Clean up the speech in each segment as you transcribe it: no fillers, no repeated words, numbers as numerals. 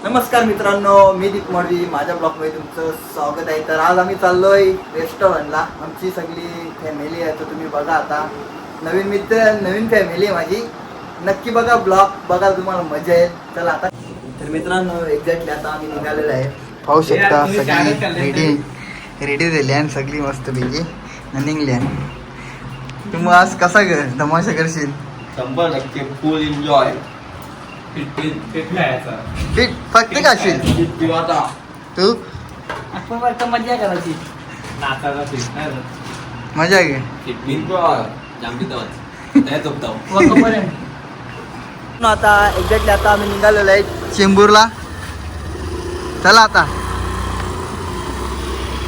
नमस्कार मित्रांनो, मी दीप मॉडवी. माझ्या ब्लॉगमध्ये तुमचं स्वागत आहे. तर आज आम्ही चाललोय रेस्टॉरंटला. आमची सगळी फॅमिली आहे, तर तुम्ही बघा. आता नवीन मित्र, नवीन फॅमिली आहे माझी. नक्की बघा ब्लॉग, बघा, तुम्हाला मजा येईल. चला आता. तर मित्रांनो, एक्झॅक्टली आता आम्ही निघालेलो आहे. पाहू शकता सगळी रेडी झाली आणि सगळी मस्त पैकी निघल्या. तू आज कसा तमाशा करशील? 100% फुल एन्जॉय. फिट फक्त काशील तू? मजा करायची मजा घे. आता एक्झॅक्टली आता आम्ही निघालेलो आहे चेंबूरला. चला आता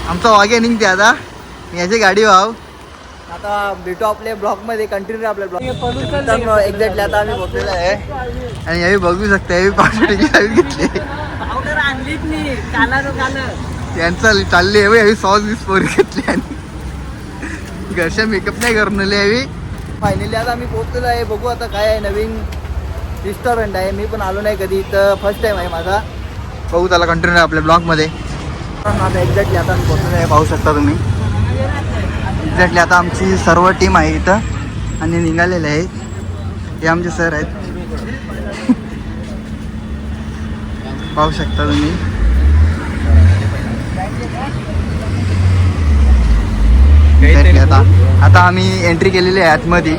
आमचा वाघे निघते. आता याची गाडी व्हाव. आता भेटू आपल्या ब्लॉग मध्ये, कंटिन्यू आपल्या ब्लॉग. एक्झॅक्टली आता आम्ही पोहोचलेलो आहे आणि यावी बघू शकता. यावी पावसाळ्याची गावी घेतली. त्यांचा चालली आहे. यावी सॉस बीस पोरी घेतली आणि घरच्या मेकअप नाही करून आले. यावी फायनली आता आम्ही पोहोचलेलो आहे. बघू आता काय आहे. नवीन रेस्टॉरंट आहे, मी पण आलो नाही कधी, तर फर्स्ट टाइम आहे माझा. बघू त्याला कंटिन्यू आपल्या ब्लॉगमध्ये. आता एक्झॅक्टली आता आम्ही पोहोचलेलो आहे, पाहू शकता तुम्ही. एक्झॅक्टली आता आमची सर्व टीम आहे इथं आणि निघालेले आहेत. हे आमचे सर आहेत, पाहू शकता तुम्ही. एक्झॅक्टली आता आम्ही एंट्री केलेली आहे आतमध्ये.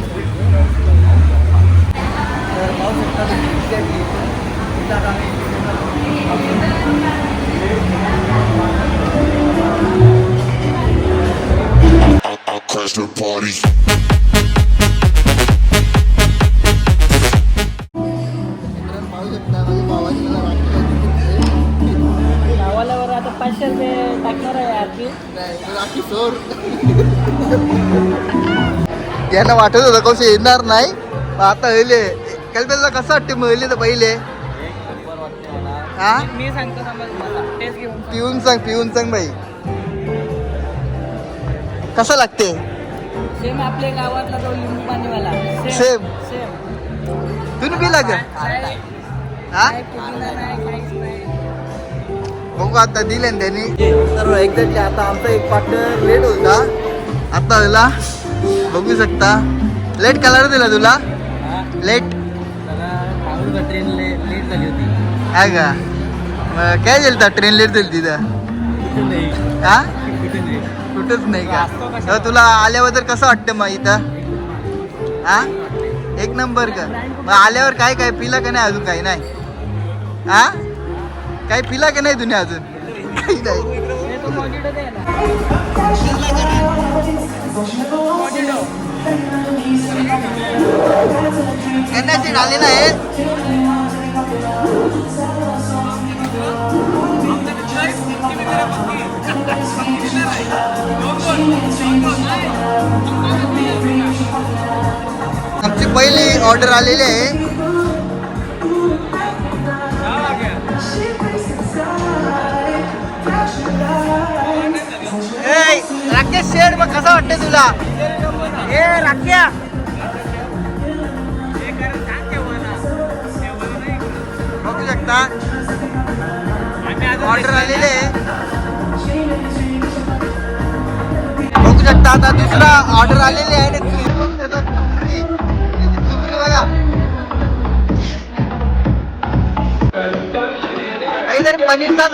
Crash the party. गावाल्यावर आता 500 रुपये टाकणार आहे आरती. याला वाटत होतं कौशे येणार नाही, पण आता हले कल्पेला कसं वाटते. मग तर पहिले हा मी सांगतो समज मला टेस्ट घेऊन पिऊन सांग भाई, कसं लागते. सेम आपल्या गावातला तो लिंबू पाणीवाला सेम सेम. तुम्ही पिला का? हा बघू आता दिले ना त्यांनी सर्व. एक्झॅक्टली आता आमचा एक पार्टनर लेट होता, आता दिला. बघू शकता. लेट कलर दिला तुला. लेट ट्रेन लेट झाली होती. आहे का? मग काय झालं तर ट्रेन लेट झाली तिथं? हा कुठंच नाही का? तर तुला आल्याबद्दल कसं वाटतं मग इथं? हा एक नंबर का? मग आल्यावर काय काय पिला का नाही अजून? काही नाही. हा काही पिला का नाही तुम्ही अजून? काही नाही. एनर्जी आली नाही. आमची पहिली ऑर्डर आलेली आहे. राकेश शेड, मग कसा वाटते तुला? ए राख्या बघू शकता ऑर्डर आलेले आहे. बघू शकता आता दुसरा ऑर्डर आलेले आहे. काहीतरी पनीरचाच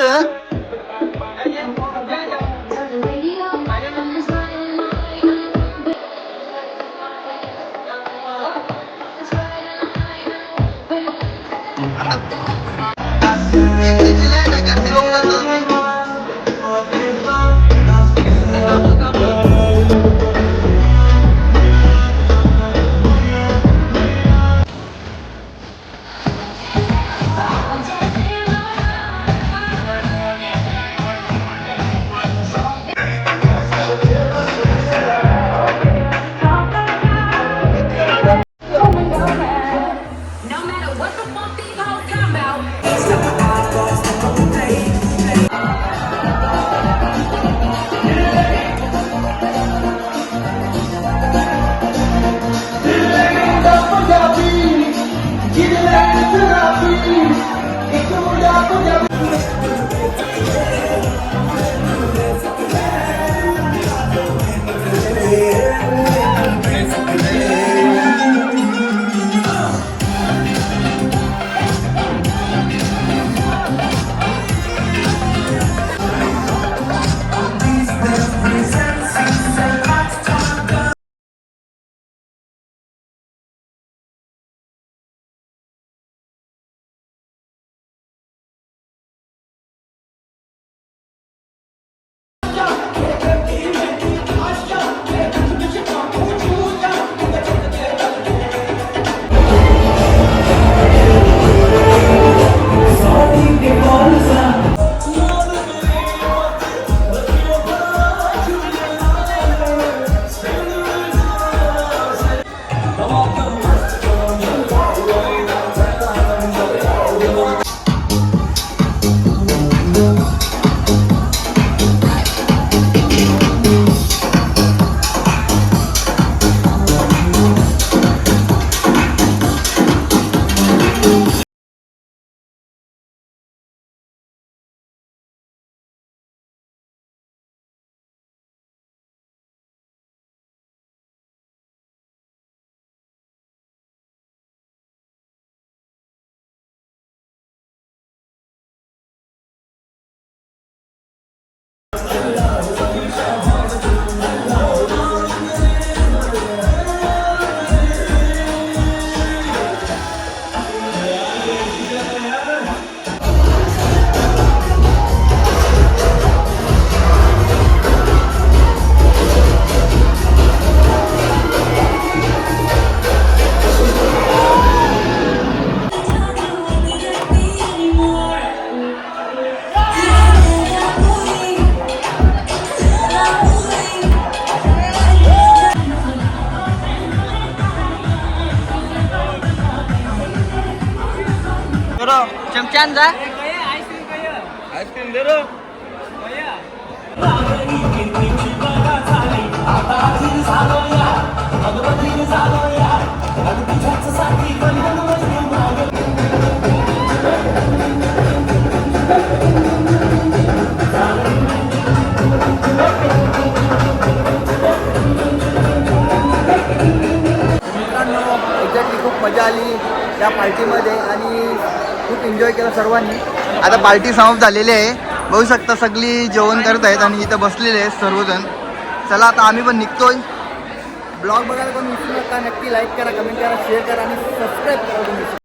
मित्रांचा आईस्क्रीम दे रो. मित्रांनो एक्झॅक्टली खूप मजा आली त्या पार्टीमध्ये आणि खूप एन्जॉय केला सर्वांनी. आता पार्टी समाप्त झालेली आहे. बघू शकता सगळी जेवण करत आहेत आणि इथं बसलेले आहेत सर्वजण. चला आता आम्ही पण निघतोय. ब्लॉग बघायला पण विसरू नका. नक्की लाईक करा, कमेंट करा, शेअर करा आणि सबस्क्राईब करा तुम्ही.